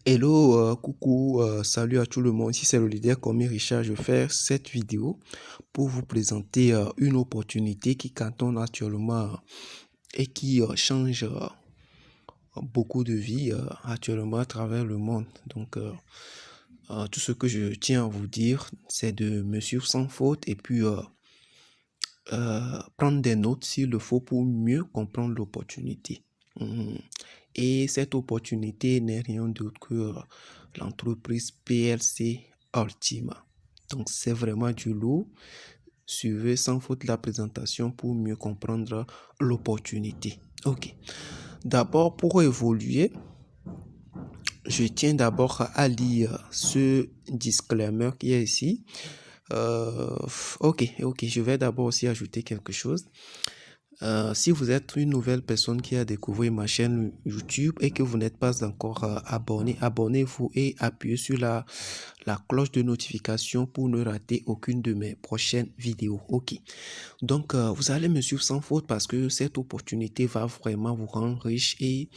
Hello, coucou, salut à tout le monde. Ici c'est le leader commis Richard. Je fais cette vidéo pour vous présenter une opportunité qui cantonne actuellement et qui change beaucoup de vies actuellement à travers le monde. Donc, tout ce que je tiens à vous dire, c'est de me suivre sans faute et puis prendre des notes s'il le faut pour mieux comprendre l'opportunité. Et cette opportunité n'est rien d'autre que l'entreprise PLC Ultima. Donc, c'est vraiment du lourd. Suivez sans faute la présentation pour mieux comprendre l'opportunité. Ok. D'abord, pour évoluer, je tiens d'abord à lire ce disclaimer qui est ici. Ok, je vais d'abord aussi ajouter quelque chose. Si vous êtes une nouvelle personne qui a découvert ma chaîne YouTube et que vous n'êtes pas encore abonné, abonnez-vous et appuyez sur la cloche de notification pour ne rater aucune de mes prochaines vidéos. Ok, donc vous allez me suivre sans faute parce que cette opportunité va vraiment vous rendre riche et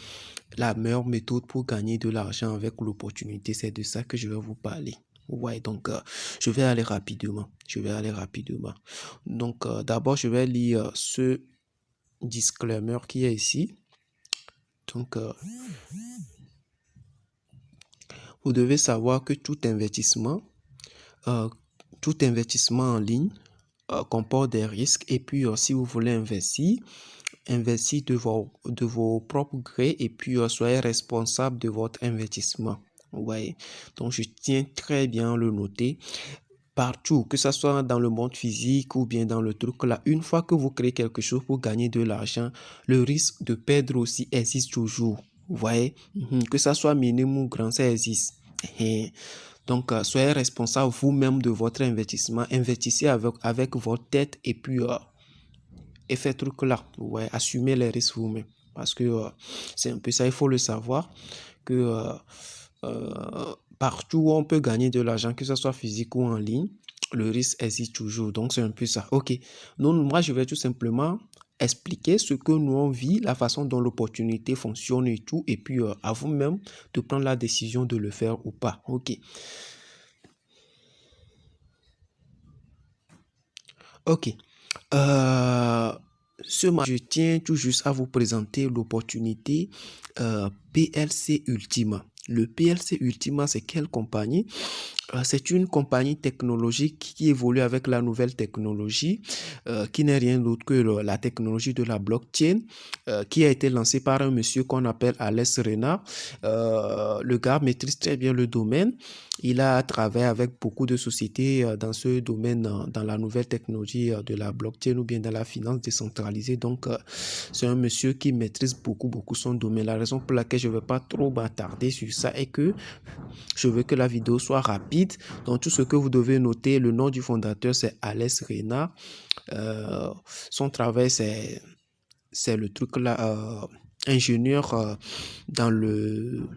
la meilleure méthode pour gagner de l'argent avec l'opportunité, c'est de ça que je vais vous parler. Ouais, donc je vais aller rapidement. Donc d'abord, je vais lire ce disclaimer qui est ici. Donc, vous devez savoir que tout investissement en ligne comporte des risques. Et puis, si vous voulez investir de vos propres grés et puis soyez responsable de votre investissement. Ouais. Donc, je tiens très bien à le noter. Partout, que ce soit dans le monde physique ou bien dans le truc là, une fois que vous créez quelque chose pour gagner de l'argent, le risque de perdre aussi existe toujours. Vous voyez, que ça soit minime ou grand, ça existe. Donc, soyez responsable vous-même de votre investissement. Investissez avec votre tête et puis faites truc là. Ouais, assumez les risques vous-même. Parce que c'est un peu ça, il faut le savoir que partout où on peut gagner de l'argent, que ce soit physique ou en ligne, le risque existe toujours. Donc, c'est un peu ça. Ok. Donc, moi, je vais tout simplement expliquer ce que nous on vit, la façon dont l'opportunité fonctionne et tout. Et puis, à vous-même de prendre la décision de le faire ou pas. Ok. Ok. Je tiens tout juste à vous présenter l'opportunité PLC Ultima. Le PLC Ultima, c'est quelle compagnie? C'est une compagnie technologique qui évolue avec la nouvelle technologie, qui n'est rien d'autre que la technologie de la blockchain, qui a été lancée par un monsieur qu'on appelle Alex Renard. Le gars maîtrise très bien le domaine. Il a travaillé avec beaucoup de sociétés dans ce domaine, dans la nouvelle technologie de la blockchain ou bien dans la finance décentralisée. Donc, c'est un monsieur qui maîtrise beaucoup son domaine. La raison pour laquelle je ne vais pas trop m'attarder sur ça est que je veux que la vidéo soit rapide. Donc, tout ce que vous devez noter, le nom du fondateur, c'est Alex Renard. Son travail, c'est le truc là, ingénieur dans le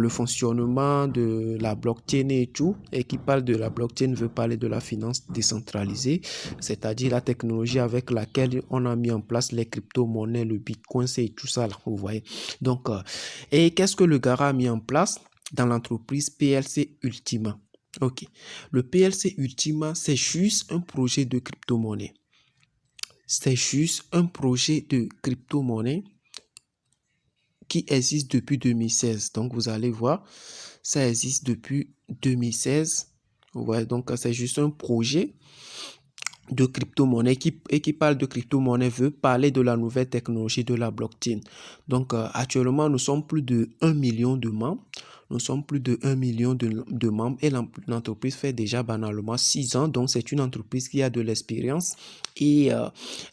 fonctionnement de la blockchain et tout, et qui parle de la blockchain veut parler de la finance décentralisée, c'est-à-dire la technologie avec laquelle on a mis en place les crypto-monnaies, le bitcoin, c'est tout ça là, vous voyez. Donc, et qu'est-ce que le gars a mis en place dans l'entreprise PLC Ultima? Ok, le PLC Ultima, c'est juste un projet de crypto-monnaie. C'est juste un projet de crypto-monnaie qui existe depuis 2016. Donc, vous allez voir, ça existe depuis 2016. Ouais, donc, c'est juste un projet de crypto-monnaie qui parle de crypto-monnaie veut parler de la nouvelle technologie de la blockchain. Donc, actuellement, nous sommes plus de 1 million de membres. Nous sommes plus de 1 million de membres et l'entreprise fait déjà banalement 6 ans. Donc, c'est une entreprise qui a de l'expérience et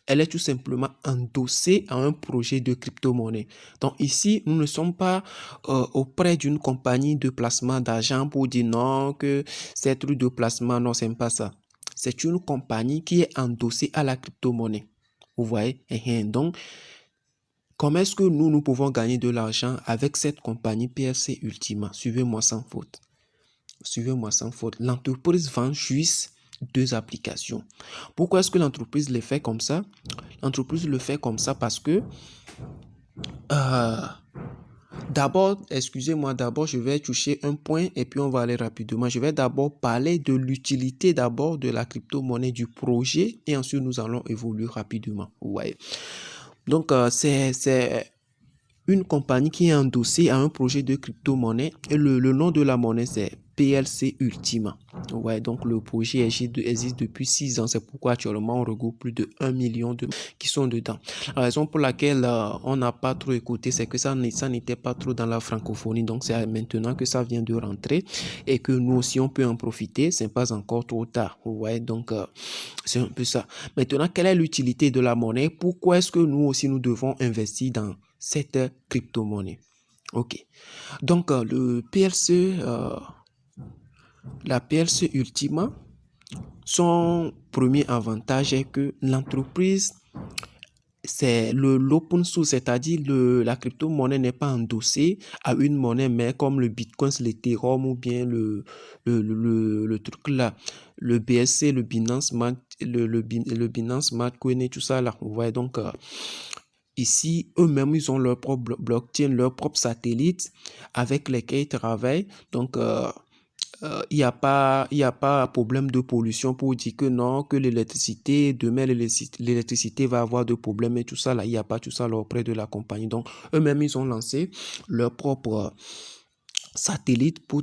elle est tout simplement endossée à un projet de crypto-monnaie. Donc, ici, nous ne sommes pas auprès d'une compagnie de placement d'argent pour dire non, que c'est truc de placement. Non, c'est pas ça. C'est une compagnie qui est endossée à la crypto-monnaie. Vous voyez? Donc, comment est-ce que nous pouvons gagner de l'argent avec cette compagnie PLC Ultima? Suivez-moi sans faute. Suivez-moi sans faute. L'entreprise vend juste 2 applications. Pourquoi est-ce que l'entreprise le fait comme ça? L'entreprise le fait comme ça parce que D'abord, excusez-moi, d'abord, je vais toucher un point et puis on va aller rapidement. Je vais d'abord parler de l'utilité d'abord de la crypto-monnaie, du projet, et ensuite nous allons évoluer rapidement. Ouais. Donc, c'est une compagnie qui est endossée à un projet de crypto-monnaie et le nom de la monnaie, c'est PLC Ultima. Ouais, donc le projet existe depuis 6 ans. C'est pourquoi actuellement on regroupe plus de 1 million de qui sont dedans. La raison pour laquelle on n'a pas trop écouté, c'est que ça n'était pas trop dans la francophonie. Donc c'est maintenant que ça vient de rentrer et que nous aussi on peut en profiter. C'est pas encore trop tard. Ouais, donc c'est un peu ça. Maintenant, quelle est l'utilité de la monnaie? Pourquoi est-ce que nous aussi nous devons investir dans cette crypto-monnaie? Ok. Donc la PLC Ultima, son premier avantage est que l'entreprise, c'est l'open source, c'est-à-dire la crypto-monnaie n'est pas endossée à une monnaie, mais comme le Bitcoin, l'Ethereum ou bien le truc là, le BSC, le Binance Smart, le Binance Smart Coin et tout ça là. Vous voyez donc ici, eux-mêmes, ils ont leur propre blockchain, leur propre satellite avec lesquels ils travaillent. Donc, il n'y a pas problème de pollution pour dire que non, que l'électricité, demain l'électricité va avoir de problèmes et tout ça là, il n'y a pas tout ça là auprès de la compagnie. Donc eux-mêmes ils ont lancé leur propre satellite pour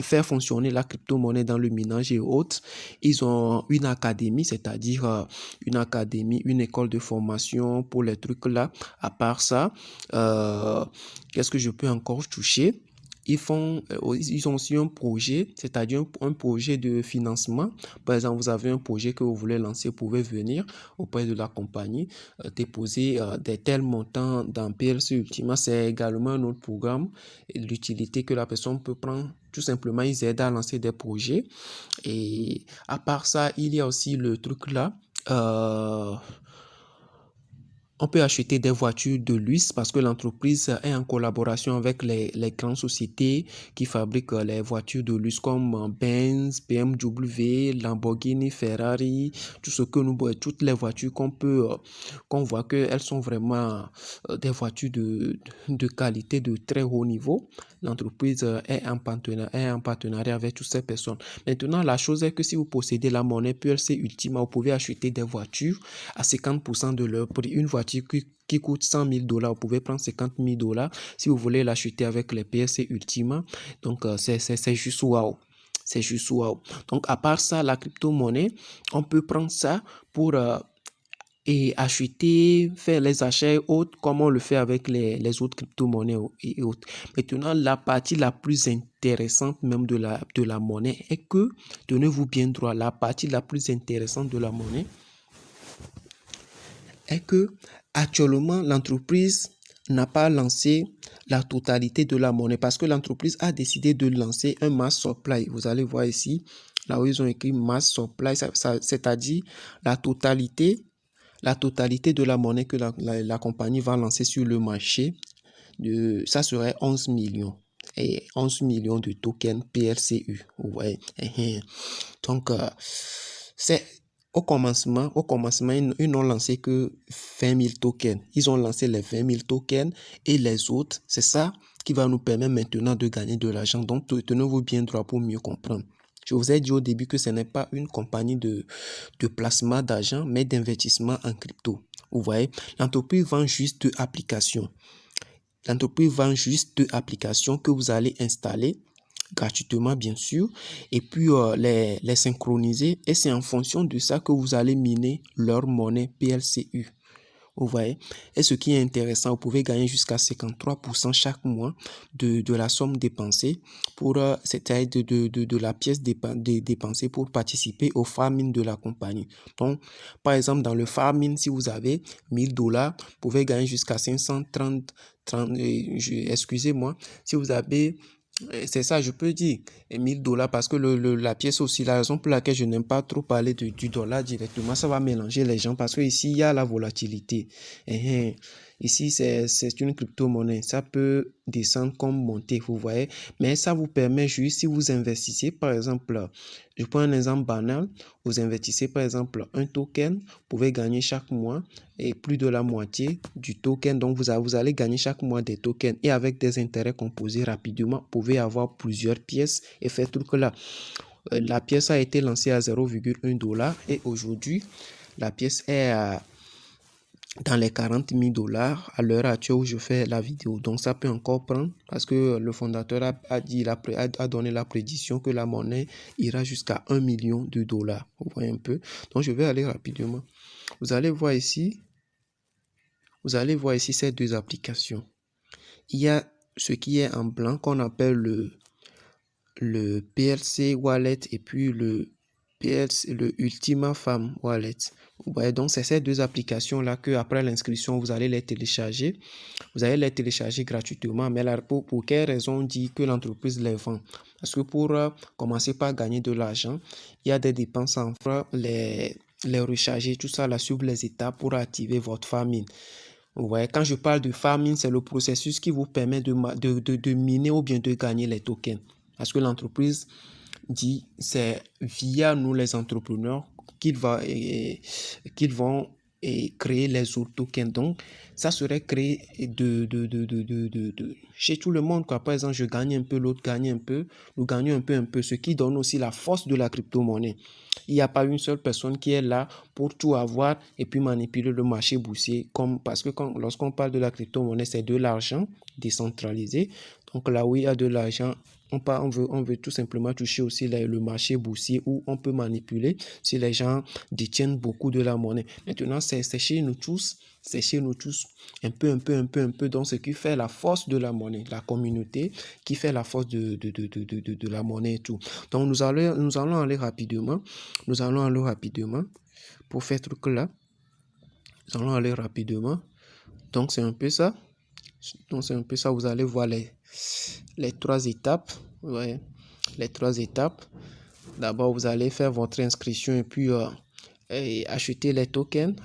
faire fonctionner la crypto-monnaie dans le minage et autres. Ils ont une académie, c'est-à-dire une académie, une école de formation pour les trucs là. À part ça, qu'est-ce que je peux encore toucher? Ils ont aussi un projet, c'est-à-dire un projet de financement. Par exemple, vous avez un projet que vous voulez lancer, vous pouvez venir auprès de la compagnie, déposer des tels montants dans PLC Ultima. C'est également un autre programme, l'utilité que la personne peut prendre. Tout simplement, ils aident à lancer des projets. Et à part ça, il y a aussi le truc là. On peut acheter des voitures de luxe parce que l'entreprise est en collaboration avec les grandes sociétés qui fabriquent les voitures de luxe comme Benz, BMW, Lamborghini, Ferrari, tout ce que toutes les voitures qu'on voit qu'elles sont vraiment des voitures de qualité de très haut niveau. L'entreprise est en partenariat avec toutes ces personnes. Maintenant, la chose est que si vous possédez la monnaie PLC Ultima, vous pouvez acheter des voitures à 50% de leur prix. Une voiture qui coûte 100 000 $, vous pouvez prendre 50 000 $ si vous voulez l'acheter avec les PLC Ultima. Donc, c'est juste waouh. C'est juste waouh. Donc, à part ça, la crypto-monnaie, on peut prendre ça pour et acheter, faire les achats et autres, comme on le fait avec les autres crypto-monnaies et autres. Maintenant, la partie la plus intéressante même de la monnaie est que, tenez-vous bien droit, la partie la plus intéressante de la monnaie est que actuellement l'entreprise n'a pas lancé la totalité de la monnaie parce que l'entreprise a décidé de lancer un mass supply. Vous allez voir ici, là où ils ont écrit mass supply, c'est-à-dire la totalité de la monnaie que la compagnie va lancer sur le marché. Ça serait 11 millions. Et 11 millions de tokens PLCU. Vous voyez. Donc, c'est au commencement, ils n'ont lancé que 20 000 tokens. Ils ont lancé les 20 000 tokens et les autres, c'est ça qui va nous permettre maintenant de gagner de l'argent. Donc, tenez-vous bien droit pour mieux comprendre. Je vous ai dit au début que ce n'est pas une compagnie de placement d'argent, mais d'investissement en crypto. Vous voyez, l'entreprise vend juste deux applications. L'entreprise vend juste deux applications que vous allez installer gratuitement bien sûr et puis les synchroniser et c'est en fonction de ça que vous allez miner leur monnaie PLCU. Vous voyez, et ce qui est intéressant, vous pouvez gagner jusqu'à 53% chaque mois de la somme dépensée pour c'est-à-dire de la pièce dépensée pour participer au farming de la compagnie. Donc, par exemple, dans le farming, si vous avez 1000 $, vous pouvez gagner jusqu'à 530, excusez-moi, si vous avez c'est ça, je peux dire 1000 $ parce que la pièce aussi, la raison pour laquelle je n'aime pas trop parler du dollar directement, ça va mélanger les gens parce que ici il y a la volatilité. Ici, c'est une crypto-monnaie. Ça peut descendre comme monter, vous voyez. Mais ça vous permet juste, si vous investissez, par exemple, je prends un exemple banal, vous investissez par exemple un token, vous pouvez gagner chaque mois et plus de la moitié du token. Donc, vous allez gagner chaque mois des tokens et avec des intérêts composés rapidement, vous pouvez avoir plusieurs pièces et faire tout que là. La pièce a été lancée à 0,1 $ et aujourd'hui, la pièce est dans les 40 000 $ à l'heure actuelle où je fais la vidéo. Donc, ça peut encore prendre parce que le fondateur a donné la prédiction que la monnaie ira jusqu'à 1 million de $. Vous voyez un peu. Donc, je vais aller rapidement. Vous allez voir ici ces deux applications. Il y a ce qui est en blanc qu'on appelle le PLC Wallet et puis le Ultima Farm Wallet. Vous voyez, donc c'est ces deux applications-là que après l'inscription, vous allez les télécharger. Vous allez les télécharger gratuitement. Mais là, pour quelle raison on dit que l'entreprise les vend? Parce que pour commencer par gagner de l'argent, il y a des dépenses en frais, les recharger, tout ça là, suivre les étapes pour activer votre farming. Vous voyez, quand je parle de farming, c'est le processus qui vous permet de miner ou bien de gagner les tokens. Parce que l'entreprise dit c'est via nous les entrepreneurs qu'ils vont créer les autres tokens. Donc, ça serait créé chez tout le monde, quoi. Par exemple, je gagne un peu, l'autre gagne un peu, nous gagnons un peu, ce qui donne aussi la force de la crypto-monnaie. Il n'y a pas une seule personne qui est là pour tout avoir et puis manipuler le marché boursier. Parce que lorsqu'on parle de la crypto-monnaie, c'est de l'argent décentralisé. Donc là où il y a de l'argent, on veut tout simplement toucher aussi le marché boursier où on peut manipuler si les gens détiennent beaucoup de la monnaie. Maintenant, c'est chez nous tous, un peu. Donc, ce qui fait la force de la monnaie, la communauté qui fait la force de la monnaie et tout. Donc, nous allons aller rapidement. Pour faire ce truc-là. Nous allons aller rapidement. Donc, c'est un peu ça. Vous allez voir les trois étapes. Ouais, les trois étapes. D'abord, vous allez faire votre inscription et puis acheter les tokens.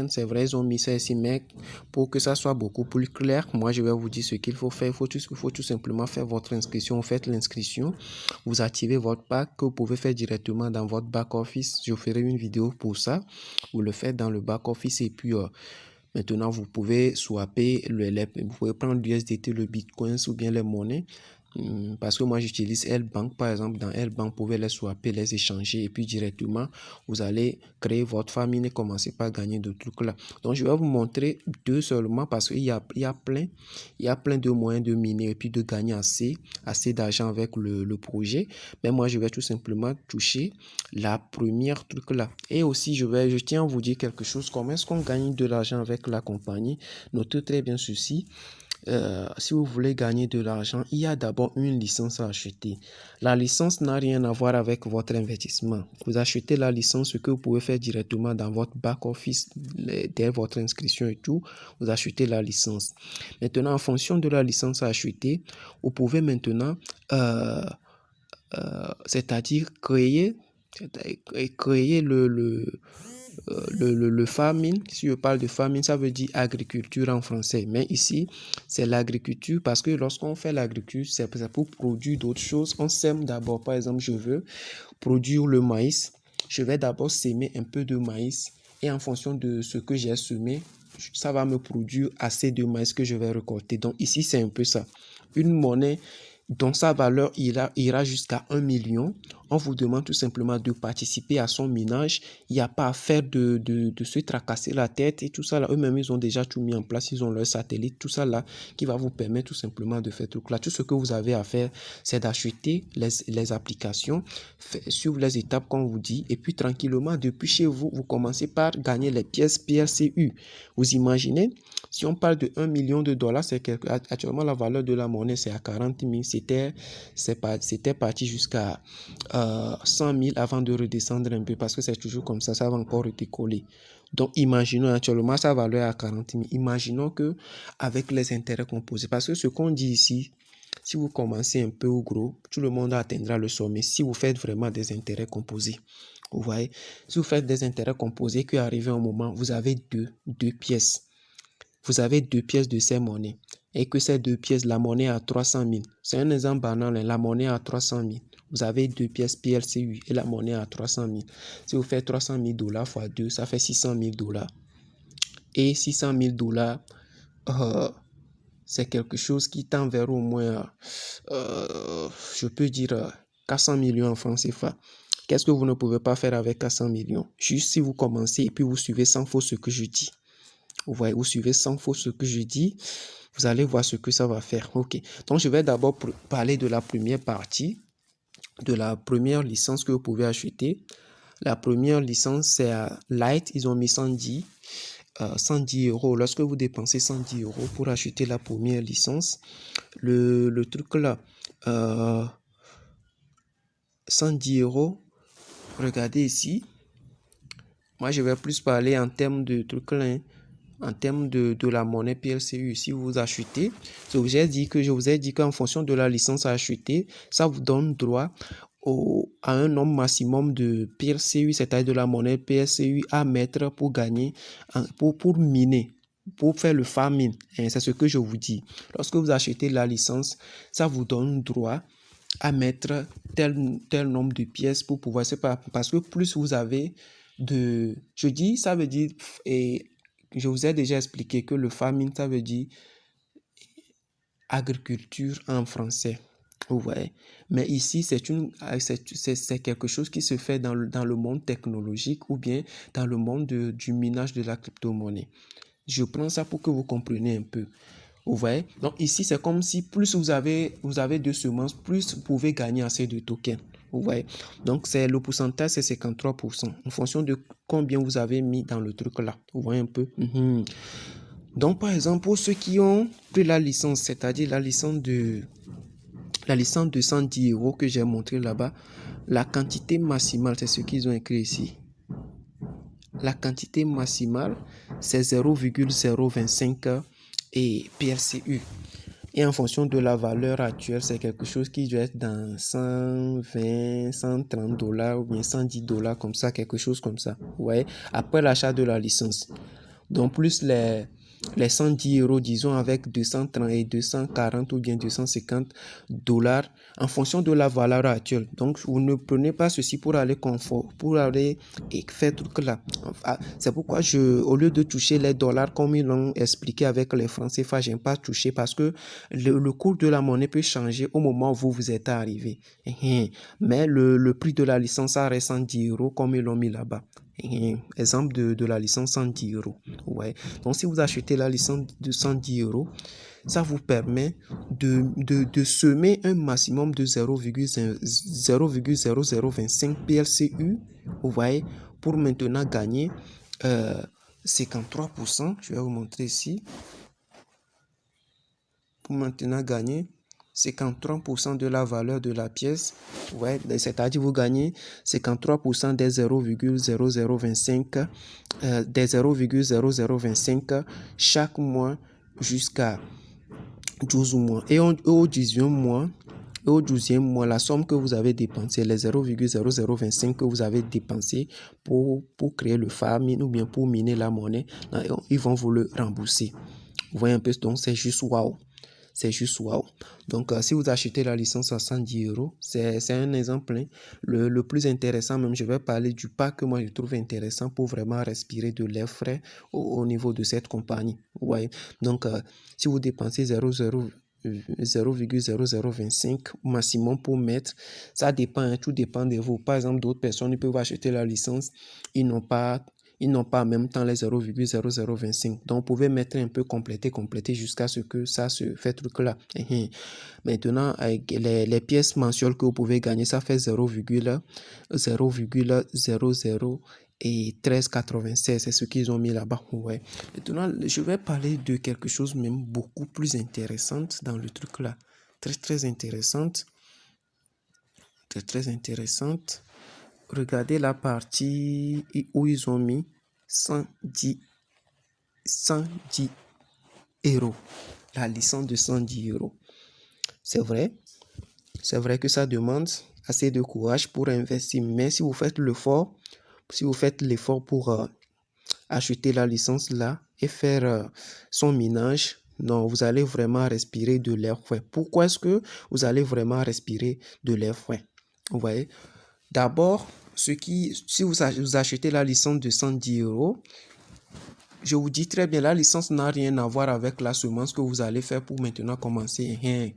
C'est vrai, ils ont mis ça ici, mais pour que ça soit beaucoup plus clair, moi, je vais vous dire ce qu'il faut faire. Il faut tout simplement faire votre inscription. Vous faites l'inscription. Vous activez votre pack que vous pouvez faire directement dans votre back-office. Je ferai une vidéo pour ça. Vous le faites dans le back-office et puis... maintenant, vous pouvez swapper, vous pouvez prendre l'USDT, le Bitcoin ou bien les monnaies. Parce que moi, j'utilise L-Bank, par exemple. Dans L-Bank, vous pouvez les swapper, les échanger et puis directement, vous allez créer votre farming et commencer par gagner de trucs là. Donc, je vais vous montrer deux seulement parce qu'il y a plein de moyens de miner et puis de gagner assez d'argent avec le projet. Mais moi, je vais tout simplement toucher la première truc là. Et aussi, je tiens à vous dire quelque chose. Comment est-ce qu'on gagne de l'argent avec la compagnie? Notez très bien ceci. Si vous voulez gagner de l'argent, il y a d'abord une licence à acheter. La licence n'a rien à voir avec votre investissement. Vous achetez la licence, ce que vous pouvez faire directement dans votre back-office, dès votre inscription et tout, vous achetez la licence. Maintenant, en fonction de la licence à acheter, vous pouvez maintenant, c'est-à-dire créer le farming. Si je parle de farming, ça veut dire agriculture en français. Mais ici, c'est l'agriculture parce que lorsqu'on fait l'agriculture, c'est pour produire d'autres choses. On sème d'abord. Par exemple, je veux produire le maïs. Je vais d'abord semer un peu de maïs. Et en fonction de ce que j'ai semé, ça va me produire assez de maïs que je vais récolter. Donc ici, c'est un peu ça. Une monnaie dont sa valeur ira jusqu'à 1 million. On vous demande tout simplement de participer à son minage. Il n'y a pas à faire de se tracasser la tête et tout ça là. Eux-mêmes, ils ont déjà tout mis en place. Ils ont leur satellite, tout ça là, qui va vous permettre tout simplement de faire tout là. Tout ce que vous avez à faire, c'est d'acheter les applications, suivre les étapes qu'on vous dit. Et puis tranquillement, depuis chez vous, vous commencez par gagner les pièces PLCU. Vous imaginez? Si on parle de 1 million de $, c'est actuellement la valeur de la monnaie, c'est à 40 000. C'était parti jusqu'à 100 000 avant de redescendre un peu parce que c'est toujours comme ça va encore décoller. Donc, imaginons actuellement sa valeur est à 40 000. Imaginons que avec les intérêts composés, parce que ce qu'on dit ici, si vous commencez un peu au gros, tout le monde atteindra le sommet si vous faites vraiment des intérêts composés. Vous voyez, si vous faites des intérêts composés, qu'arrive un moment, vous avez deux pièces. Vous avez deux pièces de ces monnaies et que ces deux pièces, la monnaie à 300 000. C'est un exemple banal, la monnaie à 300 000. Vous avez deux pièces PLCU et la monnaie à 300 000. Si vous faites 300 000 $ x 2, ça fait 600 000 $. Et 600 000 dollars, c'est quelque chose qui tend vers au moins, je peux dire, 400 millions en francs CFA. Qu'est-ce que vous ne pouvez pas faire avec 400 millions? Juste si vous commencez et puis vous suivez sans faute ce que je dis. Vous voyez, vous suivez sans faute ce que je dis. Vous allez voir ce que ça va faire. OK. Donc, je vais d'abord parler de la première partie, de la première licence que vous pouvez acheter. La première licence, c'est à Light. Ils ont mis 110 €. Lorsque vous dépensez 110 € pour acheter la première licence, le truc là, 110 €, regardez ici. Moi, je vais plus parler en termes de trucs là, hein, en termes de la monnaie PLCU. Si vous achetez, je vous ai dit qu'en fonction de la licence à acheter, ça vous donne droit à un nombre maximum de PLCU, c'est-à-dire de la monnaie PLCU à mettre pour gagner, pour miner, pour faire le farming. C'est ce que je vous dis. Lorsque vous achetez la licence, ça vous donne droit à mettre tel nombre de pièces pour pouvoir, c'est pas parce que plus vous avez de, je dis, ça veut dire, et je vous ai déjà expliqué que le farming, ça veut dire agriculture en français. Vous voyez. Mais ici, c'est quelque chose qui se fait dans le monde technologique ou bien dans le monde du minage de la crypto-monnaie. Je prends ça pour que vous compreniez un peu. Vous voyez. Donc ici, c'est comme si plus vous avez de semences, plus vous pouvez gagner assez de tokens. Vous voyez. Donc le pourcentage, c'est 53% en fonction de combien vous avez mis dans le truc là. Vous voyez un peu. Donc par exemple, pour ceux qui ont pris la licence, c'est-à-dire la licence de 110 € que j'ai montré là-bas, la quantité maximale, c'est ce qu'ils ont écrit ici. La quantité maximale, c'est 0,025 et PLCU. Et en fonction de la valeur actuelle, c'est quelque chose qui doit être dans 120, 130 $ ou bien 110 $, comme ça, quelque chose comme ça. Vous voyez, après l'achat de la licence. Donc, plus les 110 €, disons, avec 230 et 240 ou bien 250 $ en fonction de la valeur actuelle. Donc, vous ne prenez pas ceci pour aller et faire tout là. Enfin, c'est pourquoi au lieu de toucher les dollars comme ils l'ont expliqué avec les francs CFA, je n'aime pas toucher parce que le cours de la monnaie peut changer au moment où vous êtes arrivé. Mais le prix de la licence, ça reste 110 € comme ils l'ont mis là-bas. Exemple de la licence 110 €. Ouais. Donc, si vous achetez la licence de 110 €, ça vous permet de semer un maximum de 0,0025 PLCU, vous voyez, pour maintenant gagner 53%. Je vais vous montrer ici. Pour maintenant gagner 53% de la valeur de la pièce, ouais, c'est-à-dire vous gagnez 53% des 0,0025 chaque mois jusqu'à 12 mois. Et au 18e mois, au 12e mois, la somme que vous avez dépensée, les 0,0025 que vous avez dépensé pour créer le farming ou bien pour miner la monnaie, ils vont vous le rembourser. Vous voyez un peu, donc c'est juste waouh. C'est juste waouh. Donc, si vous achetez la licence à 110 €, c'est un exemple. Hein. Le plus intéressant, même, je vais parler du pack que moi je trouve intéressant pour vraiment respirer de l'air frais au niveau de cette compagnie. Vous voyez. Donc, si vous dépensez 0,0025 maximum pour mettre, ça dépend, hein, tout dépend de vous. Par exemple, d'autres personnes, ils peuvent acheter la licence, ils n'ont pas en même temps les 0,0025. Donc, vous pouvez mettre un peu compléter jusqu'à ce que ça se fait truc là. Maintenant, avec les pièces mensuelles que vous pouvez gagner, ça fait 0,00 et 13,96. C'est ce qu'ils ont mis là-bas. Ouais. Maintenant, je vais parler de quelque chose même beaucoup plus intéressante dans le truc là. Très intéressante. Très intéressante. Regardez la partie où ils ont mis 110 €. La licence de 110 €. C'est vrai que ça demande assez de courage pour investir. Mais si vous faites l'effort, pour acheter la licence là et faire son minage, non, vous allez vraiment respirer de l'air frais. Pourquoi est-ce que vous allez vraiment respirer de l'air frais? Vous voyez? D'abord, si vous achetez la licence de 110 €, je vous dis très bien, la licence n'a rien à voir avec la semence que vous allez faire pour maintenant commencer.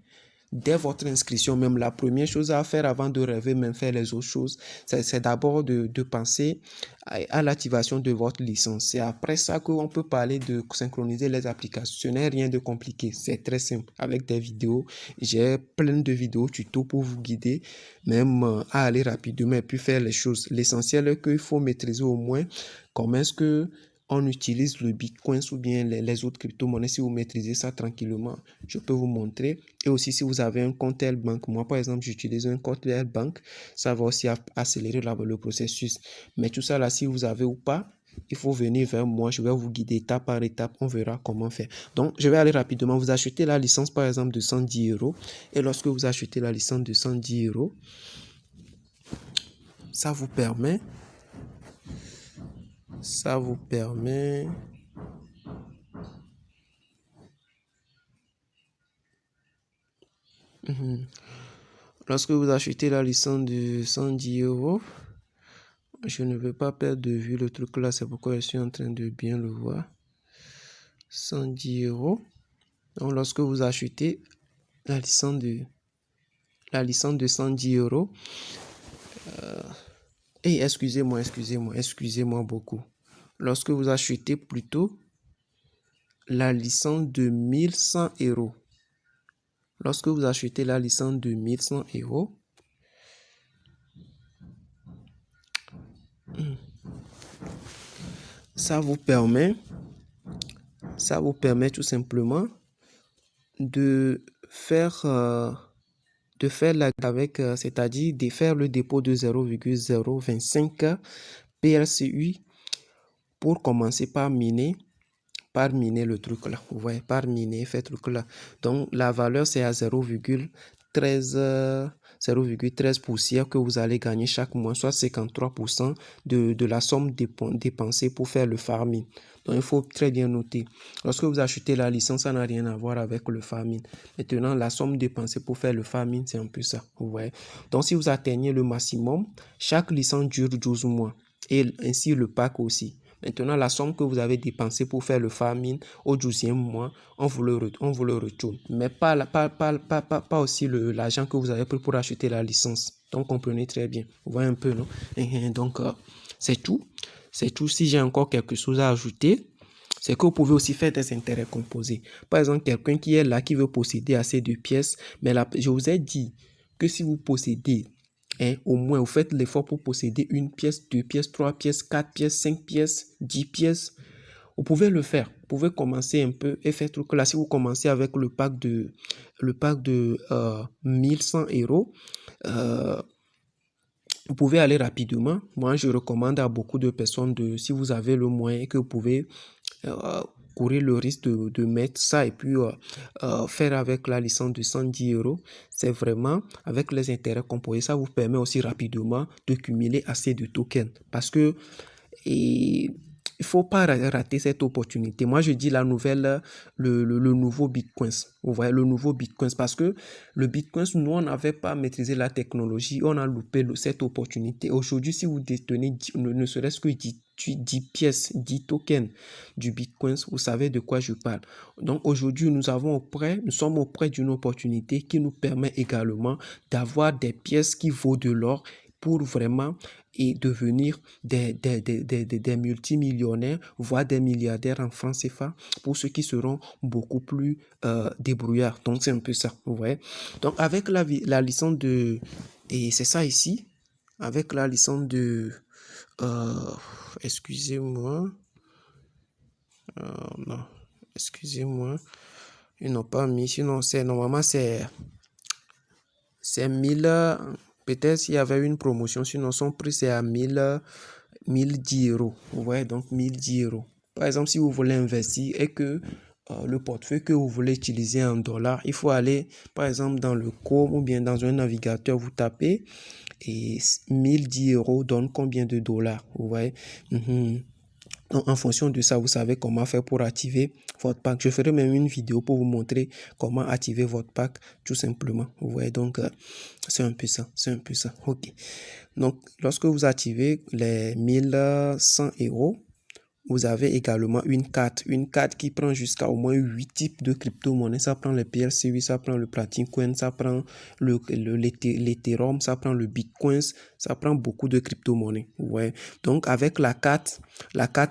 Dès votre inscription, même la première chose à faire avant de rêver, même faire les autres choses, c'est d'abord de penser à l'activation de votre licence. C'est après ça qu'on peut parler de synchroniser les applications. Ce n'est rien de compliqué, c'est très simple. Avec des vidéos, j'ai plein de vidéos tutos pour vous guider, même à aller rapidement et puis faire les choses. L'essentiel est qu'il faut maîtriser au moins comment est-ce que on utilise le Bitcoin ou bien les autres crypto-monnaies. Si vous maîtrisez ça tranquillement, je peux vous montrer. Et aussi, si vous avez un compte L-Bank, moi, par exemple, j'utilise un compte L-Bank, ça va aussi accélérer le processus. Mais tout ça, là, si vous avez ou pas, il faut venir vers moi. Je vais vous guider étape par étape. On verra comment faire. Donc, je vais aller rapidement. Vous achetez la licence, par exemple, de 110 €. Et lorsque vous achetez la licence de 110 €, ça vous permet... Lorsque vous achetez la licence de 110 €, je ne veux pas perdre de vue le truc là, c'est pourquoi je suis en train de bien le voir. 110 €. Donc, lorsque vous achetez la licence de 110 €, et excusez-moi beaucoup. Lorsque vous achetez plutôt la licence de 1100 €, lorsque vous achetez la licence de 1100 €, ça vous permet tout simplement de faire c'est-à-dire de faire le dépôt de 0,025 PLCU pour commencer par miner le truc là. Vous voyez, par miner, fait truc là. Donc, la valeur, c'est à 0,13 poussières que vous allez gagner chaque mois, soit 53% de la somme dépensée pour faire le farming. Donc, il faut très bien noter. Lorsque vous achetez la licence, ça n'a rien à voir avec le farming. Maintenant, la somme dépensée pour faire le farming, c'est un peu ça. Vous voyez. Donc, si vous atteignez le maximum, chaque licence dure 12 mois. Et ainsi le pack aussi. Maintenant, la somme que vous avez dépensée pour faire le farming au 12e mois, on vous le retourne. Mais pas aussi l'argent que vous avez pris pour acheter la licence. Donc, comprenez très bien. Vous voyez un peu, non? Donc, c'est tout. C'est tout. Si j'ai encore quelque chose à ajouter, c'est que vous pouvez aussi faire des intérêts composés. Par exemple, quelqu'un qui est là, qui veut posséder assez de pièces, mais là, je vous ai dit que si vous possédez au moins, vous faites l'effort pour posséder une pièce, 2 pièces, 3 pièces, 4 pièces, 5 pièces, 10 pièces. Vous pouvez le faire. Vous pouvez commencer un peu et faire tout que là. Si vous commencez avec le pack de 1100 €, vous pouvez aller rapidement. Moi, je recommande à beaucoup de personnes si vous avez le moyen, que vous pouvez courir le risque de mettre ça et puis faire avec la licence de 110 €. C'est vraiment avec les intérêts composés. Ça vous permet aussi rapidement de cumuler assez de tokens. Parce que il ne faut pas rater cette opportunité. Moi, je dis le nouveau Bitcoin. Vous voyez, le nouveau Bitcoin. Parce que le Bitcoin, nous, on n'avait pas maîtrisé la technologie. On a loupé cette opportunité. Aujourd'hui, si vous détenez ne serait-ce que 10 pièces, 10 tokens du Bitcoin, vous savez de quoi je parle. Donc, aujourd'hui, nous sommes auprès d'une opportunité qui nous permet également d'avoir des pièces qui vaut de l'or pour vraiment devenir des multimillionnaires, voire des milliardaires en francs CFA, pour ceux qui seront beaucoup plus débrouillards. Donc, c'est un peu ça, vous voyez. Donc, avec la licence de... Et c'est ça ici, avec la licence de... excusez-moi. Non, excusez-moi. Ils n'ont pas mis, sinon, normalement, c'est 1000... Peut-être s'il y avait une promotion, sinon son prix c'est à 1010 €. Vous voyez, donc 1010 €. Par exemple, si vous voulez investir et que le portefeuille que vous voulez utiliser en dollars, il faut aller, par exemple, dans le Chrome ou bien dans un navigateur, vous tapez et 1010 € donne combien de dollars, vous voyez. Donc, en fonction de ça, vous savez comment faire pour activer votre pack. Je ferai même une vidéo pour vous montrer comment activer votre pack, tout simplement. Vous voyez, donc, c'est un peu ça. OK. Donc, lorsque vous activez les 1100 €, vous avez également une carte qui prend jusqu'à au moins 8 types de crypto-monnaies. Ça prend le PLC8, ça prend le Platinum, ça prend l'Ethereum, ça prend le Bitcoin, ça prend beaucoup de crypto-monnaies. Ouais. Donc avec la carte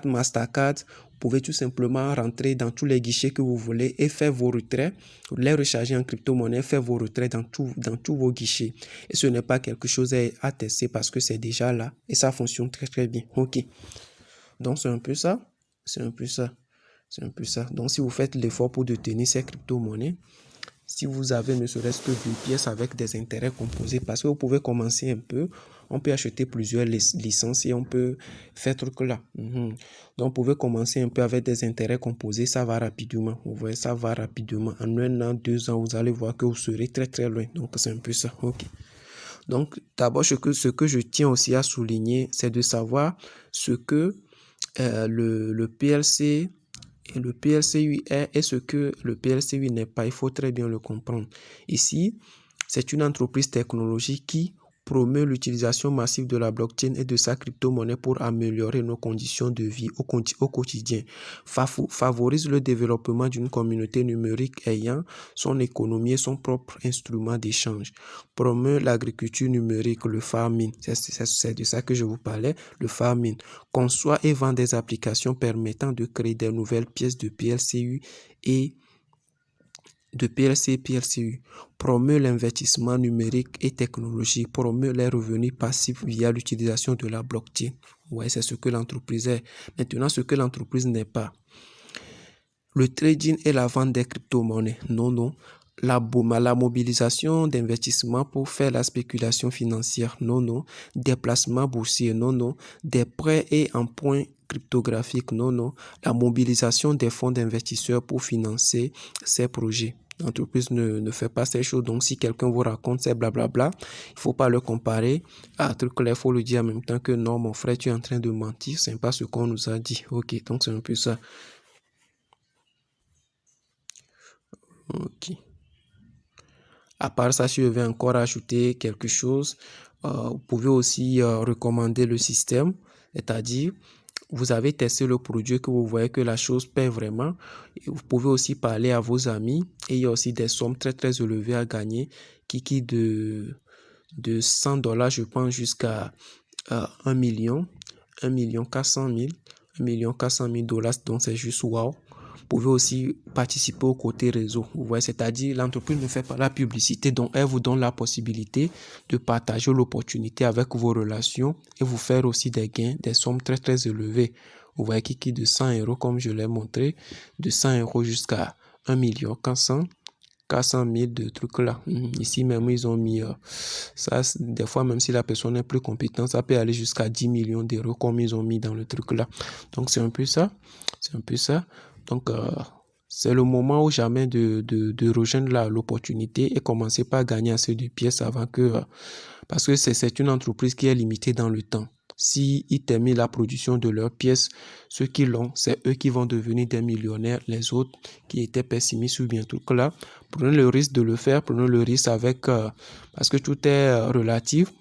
Mastercard, vous pouvez tout simplement rentrer dans tous les guichets que vous voulez et faire vos retraits, les recharger en crypto-monnaie, faire vos retraits dans tous vos guichets. Et ce n'est pas quelque chose à tester parce que c'est déjà là et ça fonctionne très très bien. Ok. Donc, c'est un peu ça. Donc, si vous faites l'effort pour détenir ces crypto-monnaies, si vous avez ne serait-ce que 2 pièces avec des intérêts composés, parce que vous pouvez commencer un peu, on peut acheter plusieurs licences et on peut faire truc là. Donc, vous pouvez commencer un peu avec des intérêts composés, ça va rapidement. Vous voyez, ça va rapidement. En 1 an, 2 ans, vous allez voir que vous serez très très loin. Donc, c'est un peu ça. Ok. Donc, d'abord, ce que je tiens aussi à souligner, c'est de savoir ce que le PLC et le PLC8 est et ce que le PLC8 n'est pas. Il faut très bien le comprendre. Ici, c'est une entreprise technologique qui promeut l'utilisation massive de la blockchain et de sa crypto-monnaie pour améliorer nos conditions de vie au quotidien, favorise le développement d'une communauté numérique ayant son économie et son propre instrument d'échange, promeut l'agriculture numérique, le farming, c'est de ça que je vous parlais, le farming, conçoit et vend des applications permettant de créer des nouvelles pièces de PLCU et de PLC et PLCU, promeut l'investissement numérique et technologique, promeut les revenus passifs via l'utilisation de la blockchain. Ouais, c'est ce que l'entreprise est. Maintenant, ce que l'entreprise n'est pas. Le trading et la vente des crypto-monnaies. Non. La mobilisation d'investissement pour faire la spéculation financière. Non. Des placements boursiers. Non. Des prêts et emprunts cryptographiques. Non. La mobilisation des fonds d'investisseurs pour financer ces projets. L'entreprise ne fait pas ces choses. Donc, si quelqu'un vous raconte ces blablabla, il ne faut pas le comparer à un truc là. Il faut le dire en même temps que non, mon frère, tu es en train de mentir. Ce n'est pas ce qu'on nous a dit. Ok, donc c'est un peu ça. Ok. À part ça, si je vais encore ajouter quelque chose, vous pouvez aussi recommander le système, c'est-à-dire vous avez testé le produit que vous voyez que la chose paie vraiment. Et vous pouvez aussi parler à vos amis et il y a aussi des sommes très très élevées à gagner qui de $100 je pense jusqu'à 1 million, 400 000, $1 400 000, donc c'est juste wow. Vous pouvez aussi participer au côté réseau. Vous voyez, c'est-à-dire l'entreprise ne fait pas la publicité, donc elle vous donne la possibilité de partager l'opportunité avec vos relations et vous faire aussi des gains, des sommes très très élevées. Vous voyez qui de 100 € comme je l'ai montré, de 100 € jusqu'à 1 400 000 de trucs là. Ici même, ils ont mis ça. Des fois, même si la personne est plus compétente, ça peut aller jusqu'à 10 millions d'euros comme ils ont mis dans le truc là. Donc, c'est un peu ça. Donc, c'est le moment ou jamais de rejoindre l'opportunité et commencer par gagner assez de pièces avant que... parce que c'est une entreprise qui est limitée dans le temps. Si ils terminent la production de leurs pièces, ceux qui l'ont, c'est eux qui vont devenir des millionnaires. Les autres qui étaient pessimistes ou bien tout là, prenez le risque de le faire, prenez le risque avec... parce que tout est relatif.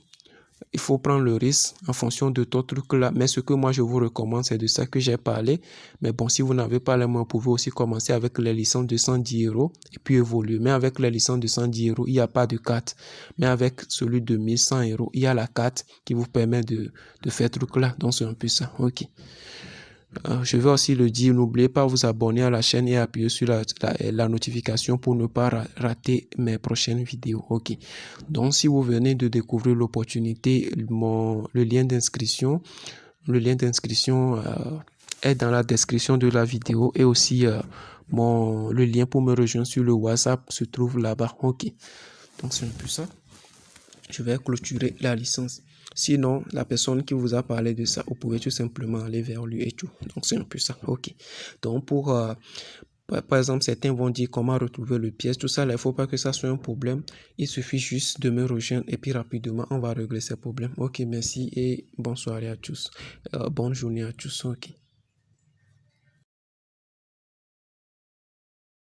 Il faut prendre le risque en fonction de ton truc là. Mais ce que moi je vous recommande, c'est de ça que j'ai parlé. Mais bon, si vous n'avez pas les moyens, vous pouvez aussi commencer avec les licences de 110 € et puis évoluer. Mais avec les licences de 110 €, il n'y a pas de carte. Mais avec celui de 1100 €, il y a la carte qui vous permet de faire truc là. Donc c'est un peu ça. Ok. Je vais aussi le dire, n'oubliez pas de vous abonner à la chaîne et appuyer sur la notification pour ne pas rater mes prochaines vidéos. Ok. Donc, si vous venez de découvrir l'opportunité, le lien d'inscription est dans la description de la vidéo et aussi le lien pour me rejoindre sur le WhatsApp se trouve là-bas. Ok. Donc, c'est un peu ça. Je vais clôturer la licence. Sinon, la personne qui vous a parlé de ça, vous pouvez tout simplement aller vers lui et tout. Donc, c'est un peu ça. Ok. Donc, par exemple, certains vont dire comment retrouver le pièce. Tout ça, il ne faut pas que ça soit un problème. Il suffit juste de me rejoindre et puis rapidement, on va régler ces problèmes. Ok, merci et bonne soirée à tous. Bonne journée à tous. Ok.